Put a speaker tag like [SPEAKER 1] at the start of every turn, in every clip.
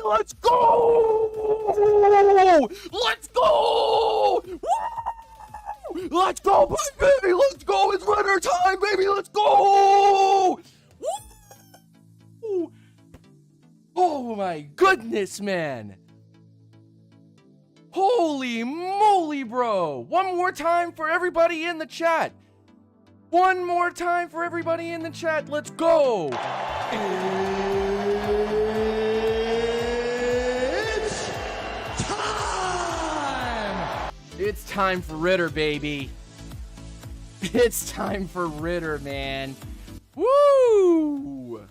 [SPEAKER 1] let's go! Let's go! Woo! Let's go, baby! Let's go! It's Ridder time, baby! Let's go! Woo! Oh my goodness, man! Holy moly, bro! One more time for everybody in the chat. One more time for everybody in the chat. Let's go!
[SPEAKER 2] It's time!
[SPEAKER 1] It's time for Ridder, baby. It's time for Ridder, man. Woo!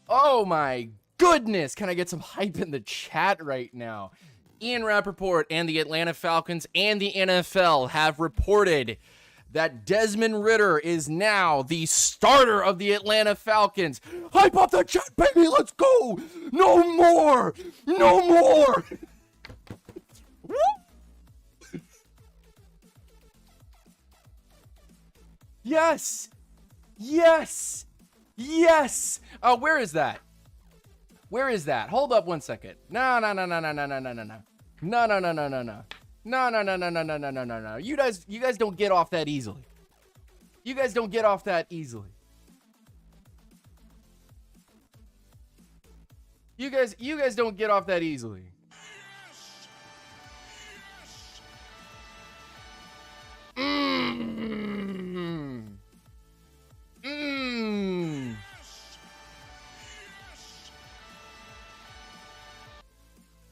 [SPEAKER 1] Oh my goodness. Can I get some hype in the chat right now? Ian Rappaport and the Atlanta Falcons and the NFL have reported that Desmond Ridder is now the starter of the Atlanta Falcons. Hype up the chat, baby. Let's go. No more. No more. Yes. Yes. Yes. Where is that? Where is that? Hold up one second. No. No. You guys don't get off that easily. You guys don't get off that easily. You guys don't get off that easily.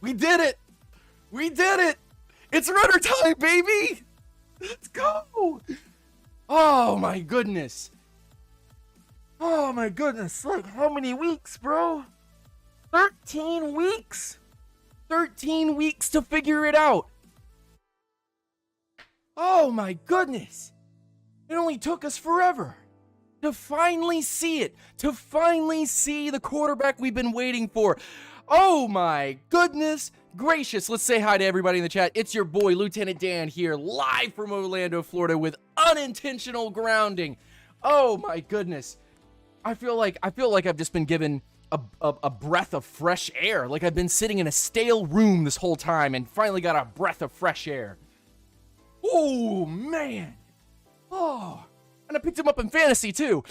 [SPEAKER 1] We did it! We did it! It's Ridder time, baby! Let's go! Oh my goodness. Oh my goodness. Like, how many weeks, bro? 13 weeks? 13 weeks to figure it out. Oh my goodness. It only took us forever to finally see it. To finally see the quarterback we've been waiting for. Oh my goodness gracious. Let's say hi to everybody in the chat. It's your boy, Lieutenant Dan, here live from Orlando, Florida with Unintentional Grounding. Oh my goodness. I feel like I've just been given a breath of fresh air. Like I've been sitting in a stale room this whole time and finally got a breath of fresh air. Oh man. Oh, and I picked him up in fantasy too.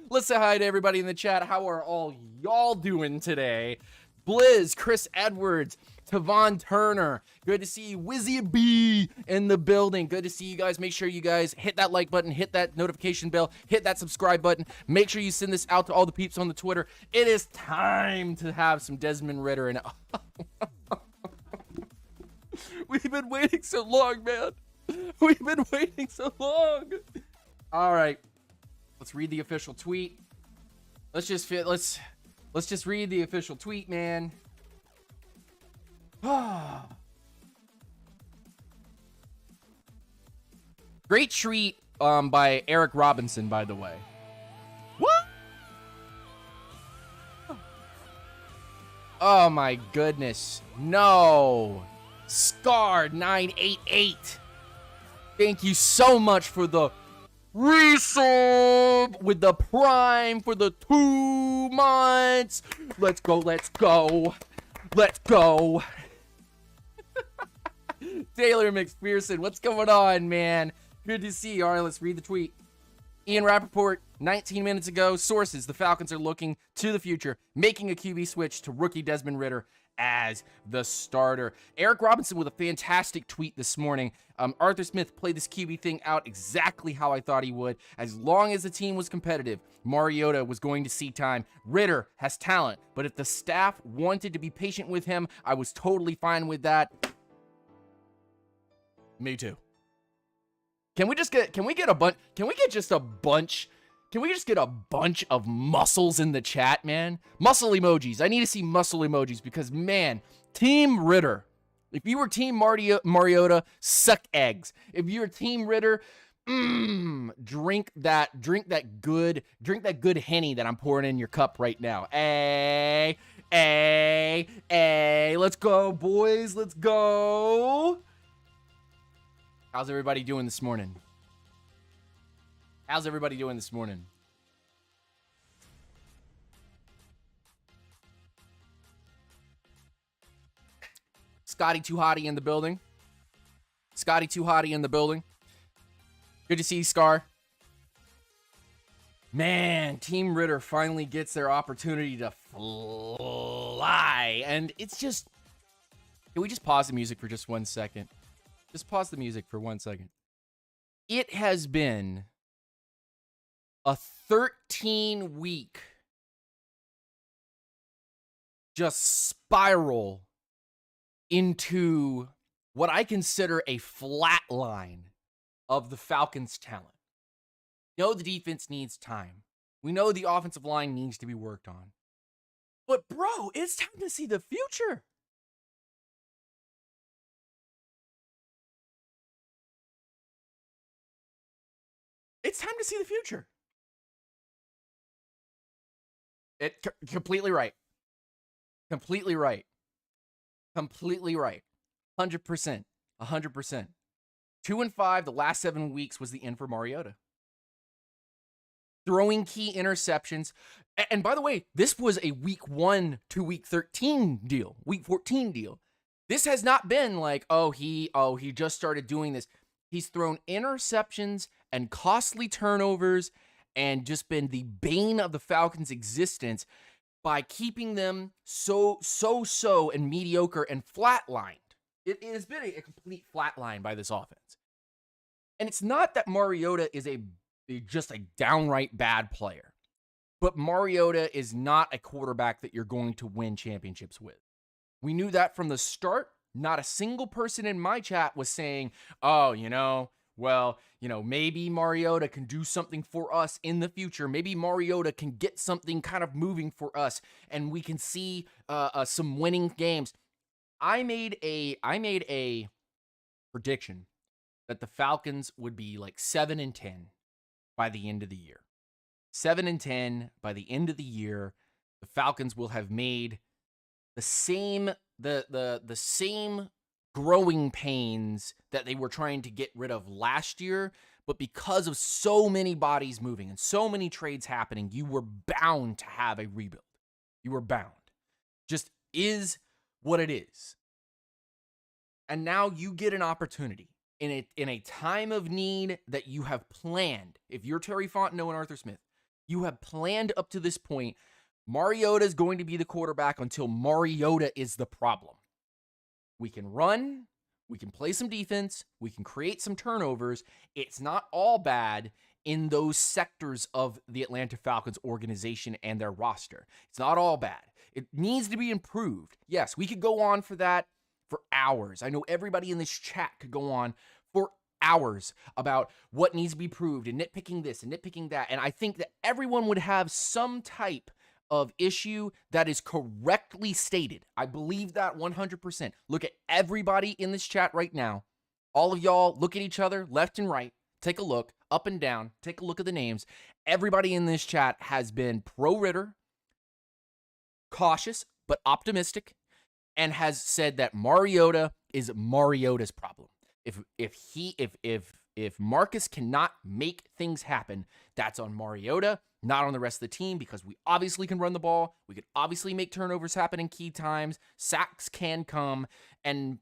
[SPEAKER 1] Let's say hi to everybody in the chat. How are all y'all doing today? Blizz, Chris Edwards, Tavon Turner. Good to see you. Wizzy B in the building. Good to see you guys. Make sure you guys hit that like button, hit that notification bell, hit that subscribe button. Make sure you send this out to all the peeps on the Twitter. It is time to have some Desmond Ridder. And we've been waiting so long, man. We've been waiting so long. All right. Let's read the official tweet. Let's just read the official tweet, man. Great treat by Eric Robinson, by the way. What? Oh my goodness. No. Scarred 988. Thank you so much for the resub with the prime for the 2 months. Let's go, let's go, let's go. Taylor McPherson, what's going on, man? Good to see you. All right, let's read the tweet. Ian Rappaport, 19 minutes ago. Sources, the Falcons are looking to the future, making a QB switch to rookie Desmond Ridder as the starter. Eric Robinson with a fantastic tweet this morning. Arthur Smith played this QB thing out exactly how I thought he would. As long as the team was competitive, Mariota was going to see time. Ridder has talent, but if the staff wanted to be patient with him, I was totally fine with that. Me too. Can we just get a bunch of muscles in the chat, man? Muscle emojis. I need to see muscle emojis because, man, Team Ridder. If you were Team Mariota, suck eggs. If you're Team Ridder, drink that good Henny that I'm pouring in your cup right now. Hey, let's go, boys. Let's go. How's everybody doing this morning? How's everybody doing this morning? Scotty Too Hottie in the building. Scotty Too Hottie in the building. Good to see you, Scar. Man, Team Ridder finally gets their opportunity to fly. And it's just... Can we just pause the music for just 1 second? Just pause the music for 1 second. It has been a 13-week just spiral into what I consider a flat line of the Falcons' talent. We know the defense needs time. We know the offensive line needs to be worked on. But bro, it's time to see the future. It's time to see the future. Completely right. Completely right. Completely right. 100%. 100%. 2-5, the last 7 weeks was the end for Mariota. Throwing key interceptions. And by the way, this was a week 1 to week 13 deal, week 14 deal. This has not been like, he just started doing this. He's thrown interceptions and costly turnovers and just been the bane of the Falcons' existence by keeping them so and mediocre and flatlined. It has been a complete flatline by this offense. And it's not that Mariota is just a downright bad player, but Mariota is not a quarterback that you're going to win championships with. We knew that from the start. Not a single person in my chat was saying, maybe Mariota can do something for us in the future. Maybe Mariota can get something kind of moving for us, and we can see some winning games. I made a prediction that the Falcons would be like 7-10 by the end of the year. 7-10 by the end of the year. The Falcons will have made the same growing pains that they were trying to get rid of last year, but because of so many bodies moving and so many trades happening, you were bound to have a rebuild. You were bound. Just is what it is. And now you get an opportunity in a time of need that you have planned. If you're Terry Fontenot and Arthur Smith, you have planned up to this point. Mariota is going to be the quarterback until Mariota is the problem. We can run, we can play some defense, we can create some turnovers. It's not all bad in those sectors of the Atlanta Falcons organization and their roster. It's not all bad. It needs to be improved. Yes, we could go on for that for hours. I know everybody in this chat could go on for hours about what needs to be improved and nitpicking this and nitpicking that. And I think that everyone would have some type of issue that is correctly stated. I believe that 100%. Look at everybody in this chat right now. All of y'all look at each other left and right. Take a look up and down. Take a look at the names. Everybody in this chat has been pro Ridder, cautious but optimistic, and has said that Mariota is Mariota's problem. If Marcus cannot make things happen, that's on Mariota, not on the rest of the team, because we obviously can run the ball. We could obviously make turnovers happen in key times. Sacks can come, and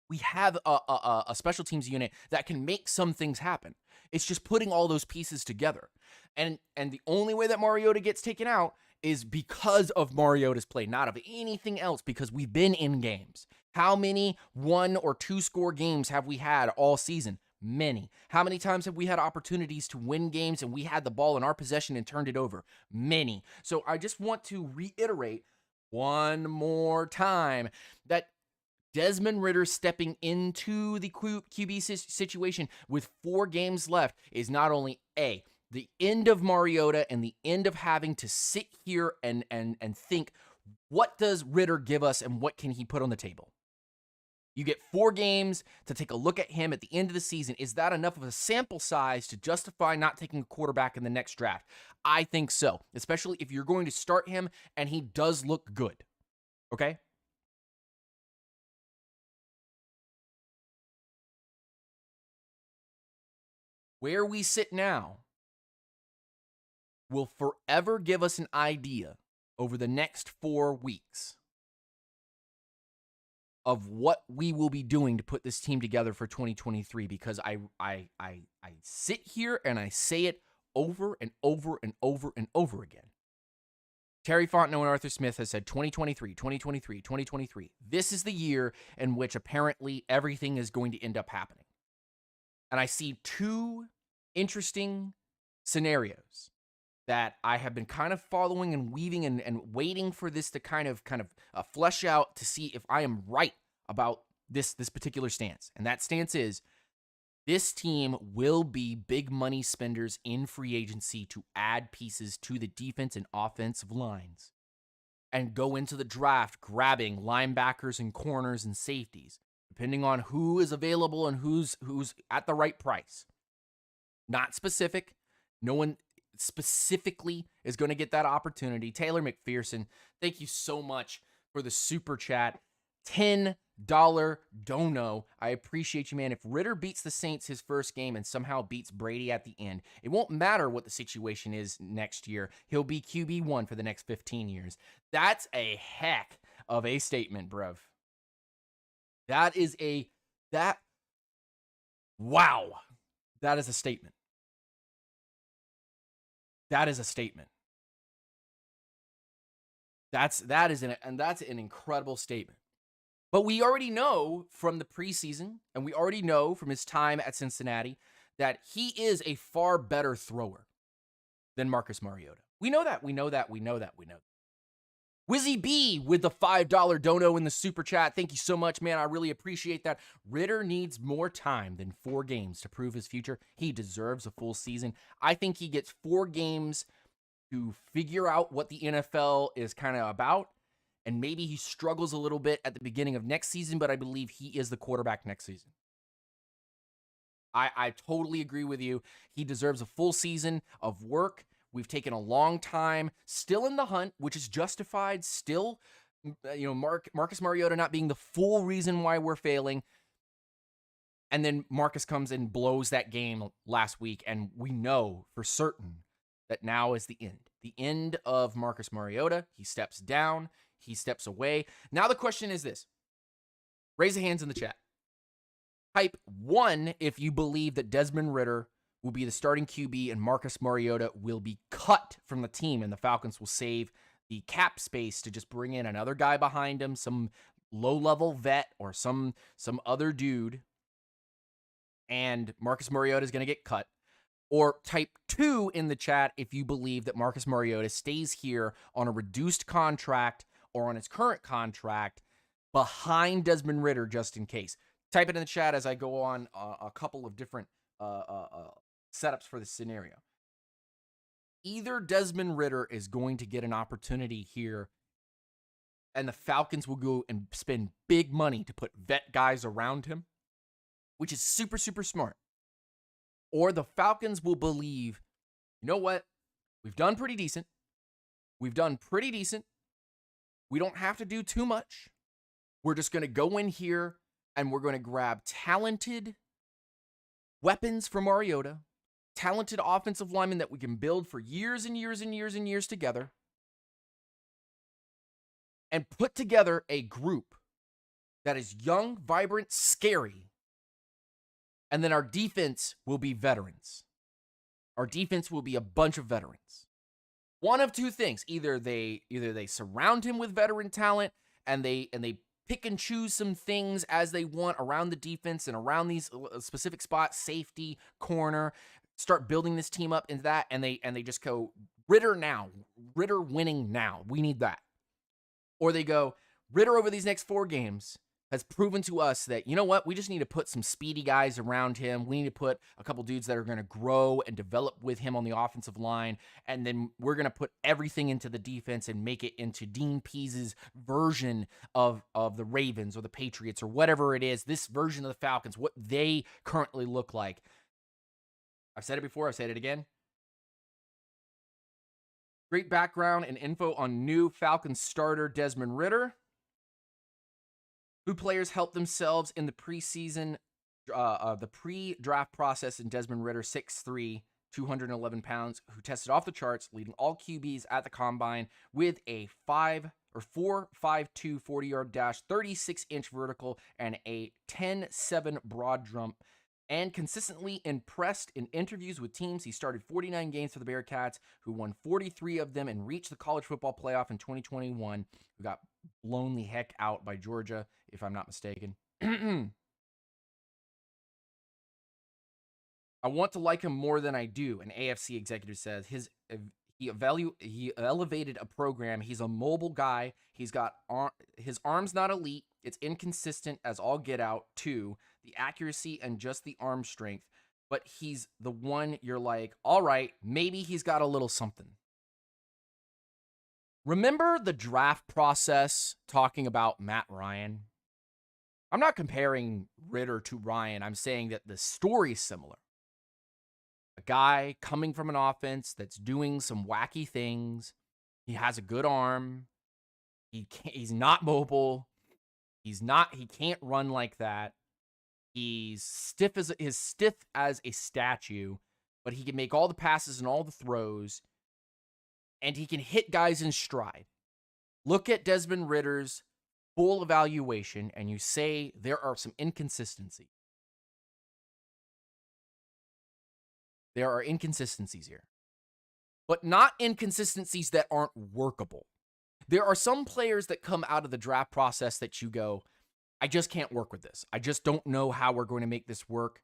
[SPEAKER 1] we have a special teams unit that can make some things happen. It's just putting all those pieces together. And the only way that Mariota gets taken out is because of Mariota's play, not of anything else, because we've been in games. How many 1 or 2 score games have we had all season? Many. How many times have we had opportunities to win games and we had the ball in our possession and turned it over? Many. So I just want to reiterate one more time that Desmond Ridder stepping into the QB situation with 4 games left is not only the end of Mariota and the end of having to sit here and think, what does Ridder give us and what can he put on the table? You get 4 games to take a look at him at the end of the season. Is that enough of a sample size to justify not taking a quarterback in the next draft? I think so, especially if you're going to start him and he does look good. Okay? Where we sit now will forever give us an idea over the next 4 weeks of what we will be doing to put this team together for 2023, because I sit here and I say it over and over and over and over again. Terry Fontenot and Arthur Smith has said 2023, 2023, 2023. This is the year in which apparently everything is going to end up happening. And I see two interesting scenarios that I have been kind of following and weaving and waiting for this to kind of flesh out to see if I am right about this particular stance. And that stance is, this team will be big money spenders in free agency to add pieces to the defense and offensive lines and go into the draft grabbing linebackers and corners and safeties, depending on who is available and who's at the right price. Not specific. No one specifically is going to get that opportunity. Taylor McPherson, thank you so much for the super chat. $10 dono. I appreciate you, man. If Ridder beats the Saints his first game and somehow beats Brady at the end, it won't matter what the situation is next year. He'll be QB1 for the next 15 years. That's a heck of a statement, bruv. Wow. That is a statement. That is a statement. That's an incredible statement. But we already know from the preseason, and we already know from his time at Cincinnati, that he is a far better thrower than Marcus Mariota. We know that. Wizzy B with the $5 dono in the super chat. Thank you so much, man. I really appreciate that. Ridder needs more time than 4 games to prove his future. He deserves a full season. I think he gets 4 games to figure out what the NFL is kind of about. And maybe he struggles a little bit at the beginning of next season, but I believe he is the quarterback next season. I totally agree with you. He deserves a full season of work. We've taken a long time, still in the hunt, which is justified. Still, Marcus Mariota not being the full reason why we're failing. And then Marcus comes and blows that game last week, and we know for certain that now is the end. The end of Marcus Mariota. He steps down. He steps away. Now the question is this. Raise the hands in the chat. Type 1 if you believe that Desmond Ridder will be the starting QB and Marcus Mariota will be cut from the team and the Falcons will save the cap space to just bring in another guy behind him, some low-level vet or some other dude, and Marcus Mariota is going to get cut. Or type 2 in the chat if you believe that Marcus Mariota stays here on a reduced contract or on his current contract behind Desmond Ridder just in case. Type it in the chat as I go on a couple of different setups for this scenario. Either Desmond Ridder is going to get an opportunity here and the Falcons will go and spend big money to put vet guys around him, which is super, super smart. Or the Falcons will believe, you know what? We've done pretty decent. We don't have to do too much. We're just going to go in here and we're going to grab talented weapons for Mariota, talented offensive linemen that we can build for years and years and years and years together, and put together a group that is young, vibrant, scary. And then our defense will be veterans. Our defense will be a bunch of veterans. One of two things. Either they surround him with veteran talent and they pick and choose some things as they want around the defense and around these specific spots, safety, corner, start building this team up into that, and they just go, Ridder now. Ridder winning now. We need that. Or they go, Ridder over these next 4 games has proven to us that, you know what, we just need to put some speedy guys around him. We need to put a couple dudes that are going to grow and develop with him on the offensive line, and then we're going to put everything into the defense and make it into Dean Pease's version of the Ravens or the Patriots or whatever it is, this version of the Falcons, what they currently look like. I've said it before, I've said it again. Great background and info on new Falcons starter Desmond Ridder. Who players helped themselves in the preseason, the pre-draft process in Desmond Ridder, 6'3", 211 pounds, who tested off the charts, leading all QBs at the combine with a 5 or 4.52 40-yard dash, 36-inch vertical, and a 10.7 broad jump. And consistently impressed in interviews with teams. He started 49 games for the Bearcats, who won 43 of them and reached the college football playoff in 2021, who got blown the heck out by Georgia, if I'm not mistaken. I want to like him more than I do, an AFC executive says. He elevated a program. He's a mobile guy. He's got his arm's not elite. It's inconsistent as all get out, too. The accuracy and just the arm strength. But he's the one you're like, all right, maybe he's got a little something. Remember the draft process talking about Matt Ryan? I'm not comparing Ridder to Ryan. I'm saying that the story's similar. A guy coming from an offense that's doing some wacky things. He has a good arm. He's not mobile. He can't run like that. He's stiff as a statue, but he can make all the passes and all the throws, and he can hit guys in stride. Look at Desmond Ridder's full evaluation, and you say there are some inconsistencies. There are inconsistencies here, but not inconsistencies that aren't workable. There are some players that come out of the draft process that you go, I just can't work with this. I just don't know how we're going to make this work.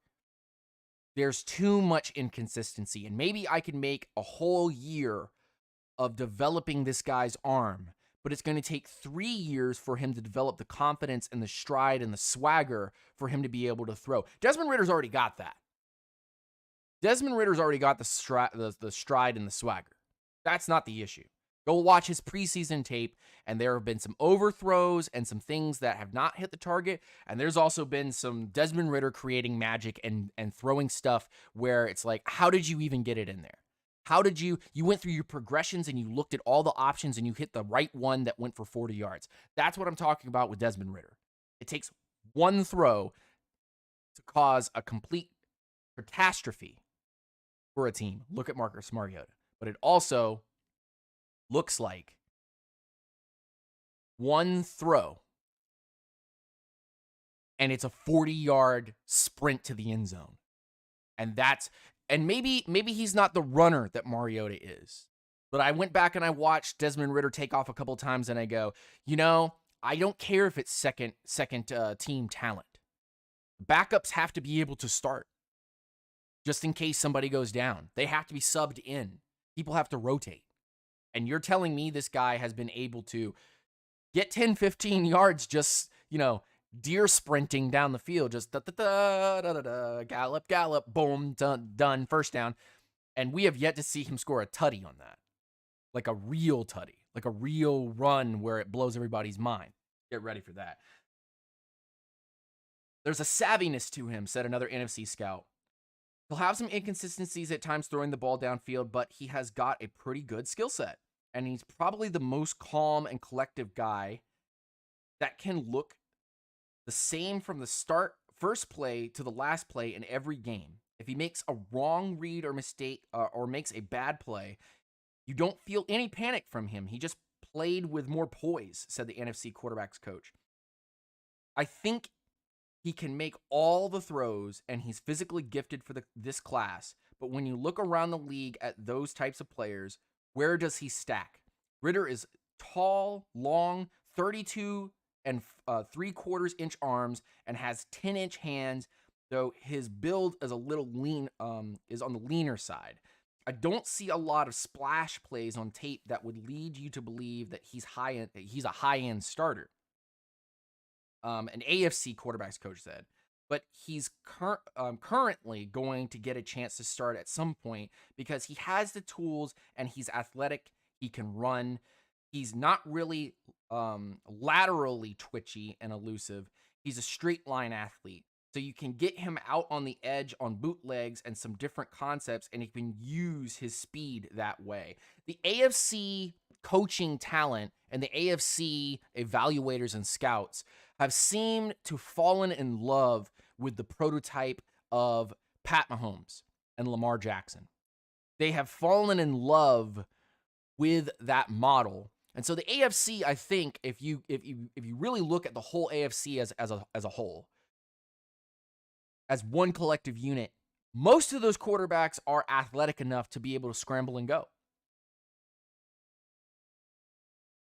[SPEAKER 1] There's too much inconsistency, and maybe I can make a whole year of developing this guy's arm, but it's going to take 3 years for him to develop the confidence and the stride and the swagger for him to be able to throw. Desmond Ridder's already got that. Desmond Ridder's already got the stride and the swagger. That's not the issue. Go watch his preseason tape, and there have been some overthrows and some things that have not hit the target, and there's also been some Desmond Ridder creating magic and throwing stuff where it's like, how did you even get it in there? How did you went through your progressions and you looked at all the options and you hit the right one that went for 40 yards. That's what I'm talking about with Desmond Ridder. It takes one throw to cause a complete catastrophe for a team. Look at Marcus Mariota. But it also looks like one throw and it's a 40-yard sprint to the end zone. And maybe he's not the runner that Mariota is. But I went back and I watched Desmond Ridder take off a couple times and I go, I don't care if it's second team talent. Backups have to be able to start just in case somebody goes down. They have to be subbed in. People have to rotate. And you're telling me this guy has been able to get 10, 15 yards just, deer sprinting down the field, just gallop, boom, done, first down. And we have yet to see him score a tutty on that. Like a real tutty, like a real run where it blows everybody's mind. Get ready for that. There's a savviness to him, said another NFC scout. He'll have some inconsistencies at times throwing the ball downfield, but he has got a pretty good skill set. And he's probably the most calm and collective guy that can look the same from the first play to the last play in every game. If he makes a wrong read or mistake or makes a bad play, you don't feel any panic from him. He just played with more poise, said the NFC quarterbacks coach. I think he can make all the throws, and he's physically gifted for this class. But when you look around the league at those types of players, where does he stack? Ridder is tall, long, 32 and 3/4 inch arms, and has 10-inch hands, though his build is a little lean, is on the leaner side. I don't see a lot of splash plays on tape that would lead you to believe that he's a high-end starter. An AFC quarterbacks coach said, but he's currently going to get a chance to start at some point because he has the tools and he's athletic. He can run. He's not really laterally twitchy and elusive. He's a straight line athlete. So you can get him out on the edge on bootlegs and some different concepts, and he can use his speed that way. The AFC coaching talent and the AFC evaluators and scouts have seemed to fallen in love with the prototype of Pat Mahomes and Lamar Jackson. They have fallen in love with that model. And so the AFC, I think, if you really look at the whole AFC as a whole, as one collective unit, most of those quarterbacks are athletic enough to be able to scramble and go.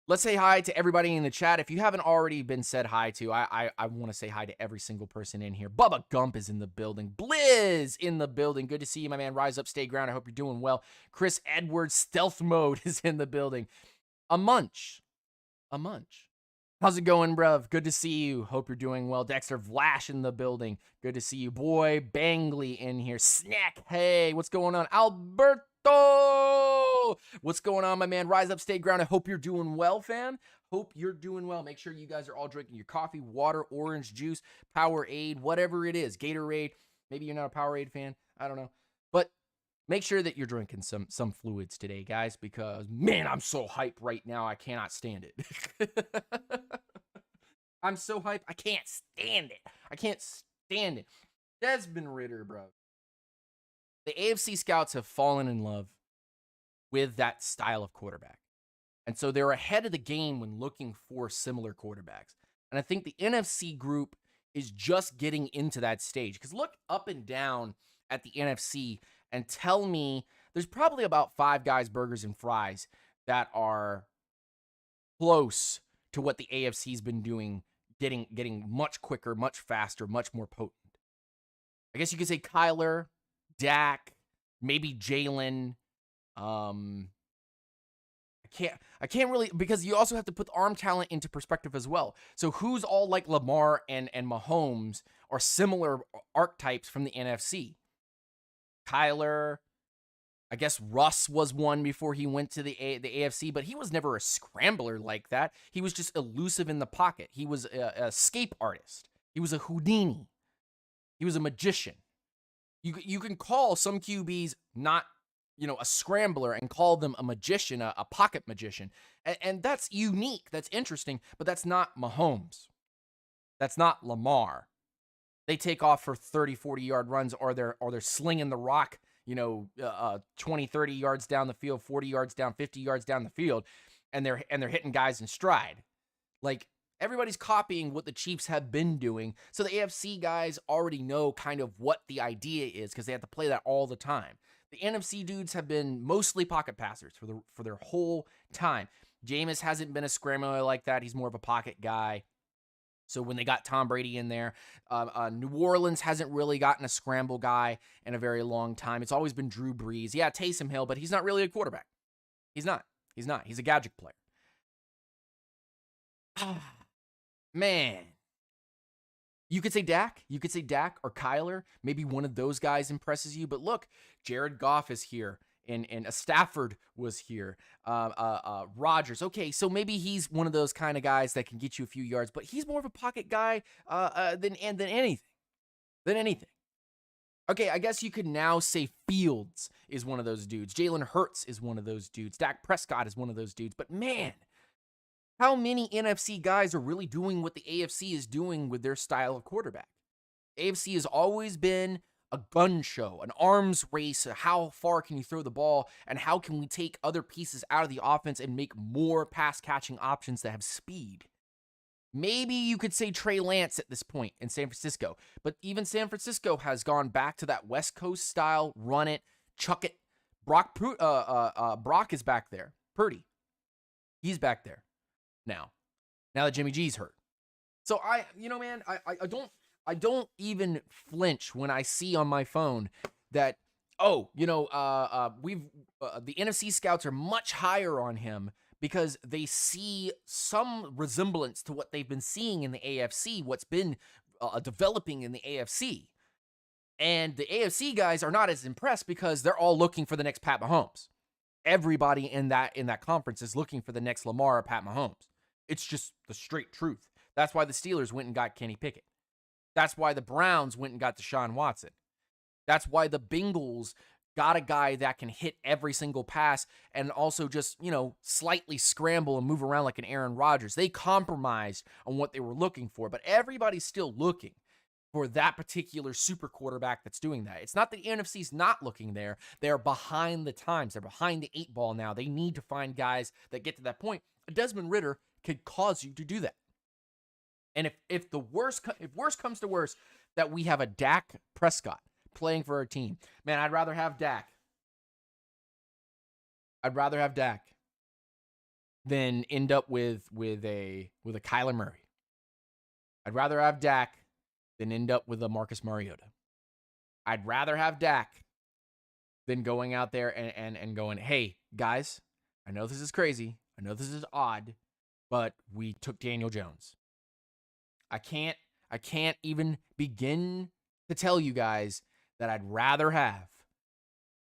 [SPEAKER 1] Let's say hi to everybody in the chat. If you haven't already been said hi to, I want to say hi to every single person in here. Bubba Gump is in the building. Blizz in the building. Good to see you, my man. Rise up, stay ground. I hope you're doing well. Chris Edwards, stealth mode, is in the building. A munch. How's it going, bruv? Good to see you. Hope you're doing well. Dexter Vlash in the building. Good to see you. Boy Bangley in here. Snack. Hey, what's going on? Alberto! What's going on, my man? Rise up, stay ground. I hope you're doing well, fam. Hope you're doing well. Make sure you guys are all drinking your coffee, water, orange juice, Powerade, whatever it is. Gatorade. Maybe you're not a Powerade fan. I don't know. But make sure that you're drinking some fluids today, guys, because, man, I'm so hyped right now. I cannot stand it. I'm so hyped. I can't stand it. Desmond Ridder, bro. The AFC scouts have fallen in love with that style of quarterback. And so they're ahead of the game when looking for similar quarterbacks. And I think the NFC group is just getting into that stage. Because look up and down at the NFC and tell me there's probably about 5 guys, burgers, and fries that are close to what the AFC's been doing, getting much quicker, much faster, much more potent. I guess you could say Kyler, Dak, maybe Jalen. I can't really, because you also have to put the arm talent into perspective as well. So who's all like Lamar and Mahomes are similar archetypes from the NFC? Kyler, I guess Russ was one before he went to the AFC, but he was never a scrambler like that. He was just elusive in the pocket. He was a escape artist. He was a Houdini. He was a magician. You can call some QBs not, a scrambler and call them a magician, a pocket magician. And that's unique. That's interesting, but that's not Mahomes. That's not Lamar. They take off for 30, 40-yard runs, or they're slinging the rock, 20, 30 yards down the field, 40 yards down, 50 yards down the field, and they're hitting guys in stride. Like, everybody's copying what the Chiefs have been doing. So the AFC guys already know kind of what the idea is because they have to play that all the time. The NFC dudes have been mostly pocket passers for their whole time. Jameis hasn't been a scrambler like that. He's more of a pocket guy. So when they got Tom Brady in there, New Orleans hasn't really gotten a scramble guy in a very long time. It's always been Drew Brees. Yeah, Taysom Hill, but he's not really a quarterback. He's not. He's a gadget player. Man. You could say Dak. You could say Dak or Kyler. Maybe one of those guys impresses you. But look, Jared Goff is here. And Stafford was here. Rodgers. Okay, so maybe he's one of those kind of guys that can get you a few yards. But he's more of a pocket guy than anything. Okay, I guess you could now say Fields is one of those dudes. Jalen Hurts is one of those dudes. Dak Prescott is one of those dudes. But man, how many NFC guys are really doing what the AFC is doing with their style of quarterback? AFC has always been a gun show, an arms race. How far can you throw the ball, and how can we take other pieces out of the offense and make more pass-catching options that have speed? Maybe you could say Trey Lance at this point in San Francisco, but even San Francisco has gone back to that West Coast style, run it, chuck it. Brock is back there. Purdy, he's back there now that Jimmy G's hurt. So I don't even flinch when I see on my phone that, the NFC scouts are much higher on him because they see some resemblance to what they've been seeing in the AFC, what's been developing in the AFC. And the AFC guys are not as impressed because they're all looking for the next Pat Mahomes. Everybody in that conference is looking for the next Lamar or Pat Mahomes. It's just the straight truth. That's why the Steelers went and got Kenny Pickett. That's why the Browns went and got Deshaun Watson. That's why the Bengals got a guy that can hit every single pass and also just, slightly scramble and move around like an Aaron Rodgers. They compromised on what they were looking for, but everybody's still looking for that particular super quarterback that's doing that. It's not that the NFC's not looking there. They're behind the times. They're behind the 8 ball now. They need to find guys that get to that point. A Desmond Ridder could cause you to do that. And if worst comes to worst, that we have a Dak Prescott playing for our team, man, I'd rather have Dak. I'd rather have Dak than end up with a Kyler Murray. I'd rather have Dak than end up with a Marcus Mariota. I'd rather have Dak than going out there and going, hey, guys, I know this is crazy. I know this is odd, but we took Daniel Jones. I can't even begin to tell you guys that I'd rather have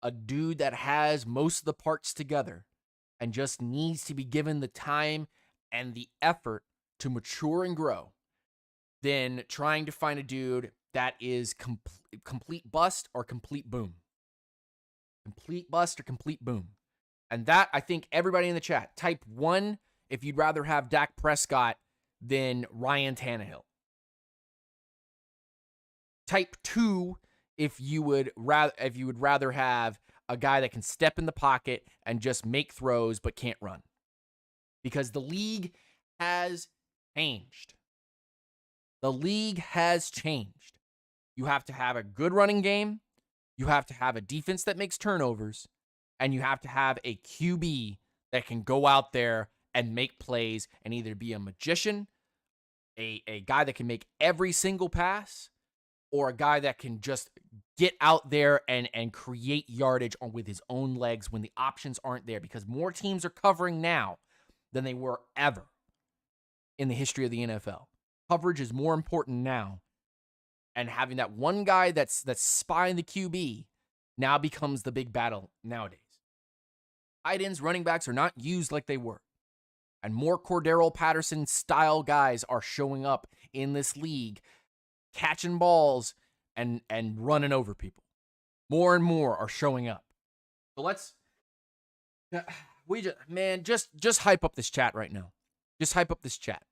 [SPEAKER 1] a dude that has most of the parts together and just needs to be given the time and the effort to mature and grow than trying to find a dude that is complete bust or complete boom. Complete bust or complete boom. And that, I think everybody in the chat, type 1 if you'd rather have Dak Prescott than Ryan Tannehill. Type 2 if you would rather have a guy that can step in the pocket and just make throws but can't run. Because the league has changed. The league has changed. You have to have a good running game. You have to have a defense that makes turnovers. And you have to have a QB that can go out there and make plays and either be a magician, a guy that can make every single pass, or a guy that can just get out there and create yardage with his own legs when the options aren't there. Because more teams are covering now than they were ever in the history of the NFL. Coverage is more important now. And having that one guy that's spying the QB now becomes the big battle nowadays. Tight ends, running backs are not used like they were. And more Cordero Patterson style guys are showing up in this league, catching balls and running over people. More and more are showing up. So just hype up this chat right now. Just hype up this chat.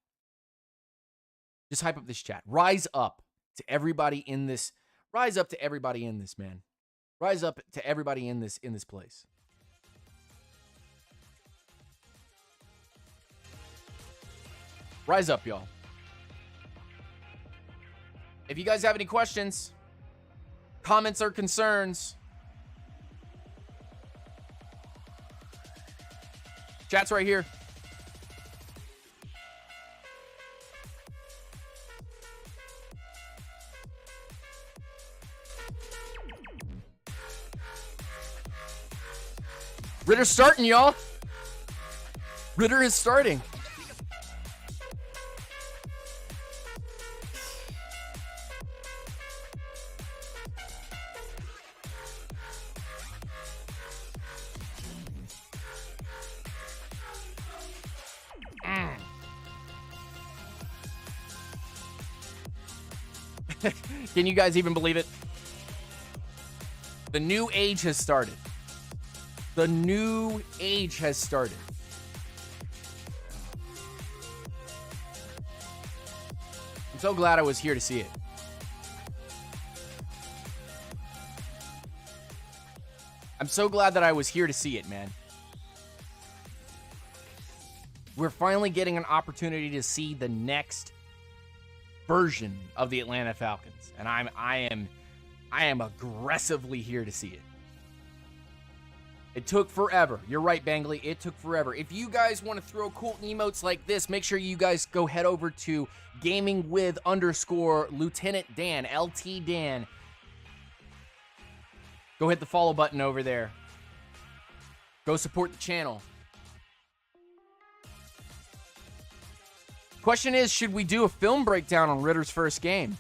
[SPEAKER 1] Just hype up this chat. Rise up to everybody in this. Rise up to everybody in this, man. Rise up to everybody in this place. Rise up, y'all. If you guys have any questions, comments, or concerns, chat's right here. Ridder's starting, y'all. Ridder is starting. Can you guys even believe it? The new age has started. The new age has started. I'm so glad I was here to see it. I'm so glad that I was here to see it, man. We're finally getting an opportunity to see the next version of the Atlanta Falcons, and I am aggressively here to see it. It took forever. You're right, Bangley. It took forever. If you guys want to throw cool emotes like this, make sure you guys go head over to gamingwith_Lieutenant Dan, LT Dan. Go hit the follow button over there. Go support the channel. Question is, should we do a film breakdown on Ridder's first game?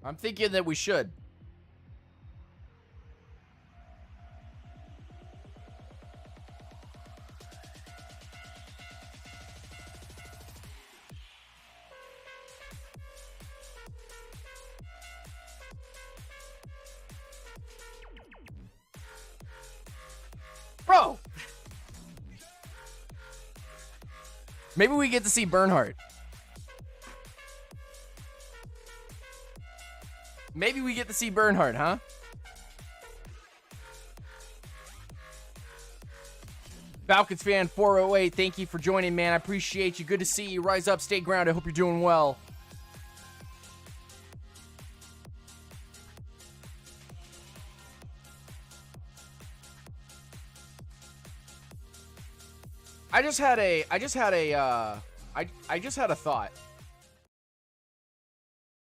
[SPEAKER 1] I'm thinking that we should. Bro! Maybe we get to see Bernhardt. Maybe we get to see Bernhardt, huh? Falcons fan 408, thank you for joining, man. I appreciate you. Good to see you. Rise up, stay grounded. I hope you're doing well. I just had a thought.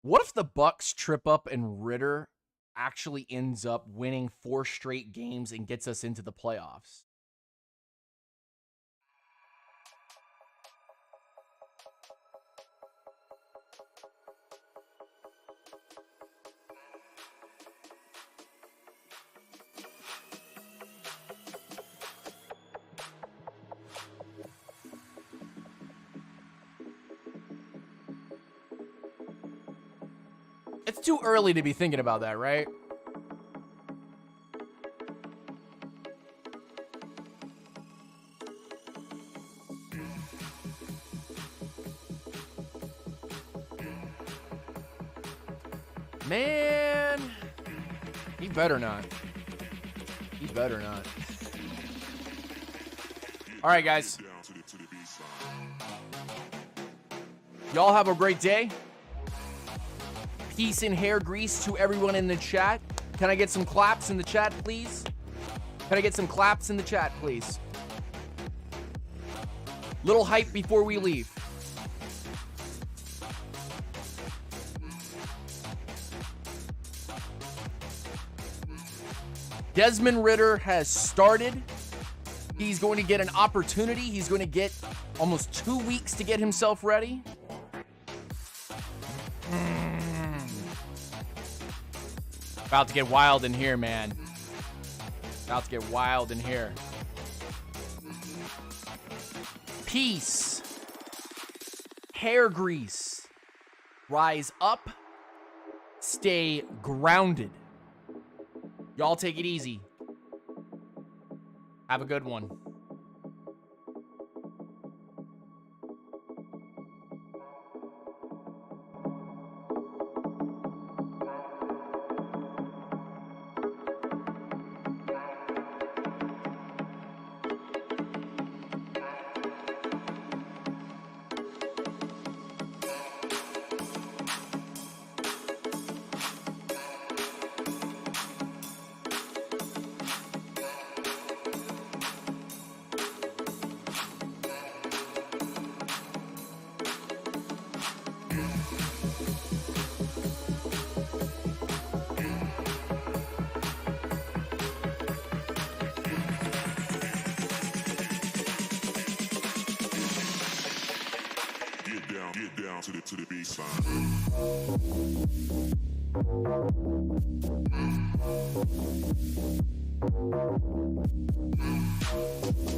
[SPEAKER 1] What if the Bucks trip up and Ridder actually ends up winning 4 straight games and gets us into the playoffs? It's too early to be thinking about that, right? Man, he better not. He better not. All right, guys. Y'all have a great day. Peace and hair grease to everyone in the chat. Can I get some claps in the chat, please? Can I get some claps in the chat, please? Little hype before we leave. Desmond Ridder has started. He's going to get an opportunity. He's going to get almost 2 weeks to get himself ready. About to get wild in here, man. About to get wild in here. Peace. Hair grease. Rise up. Stay grounded. Y'all take it easy. Have a good one.
[SPEAKER 2] Get down to the baseline.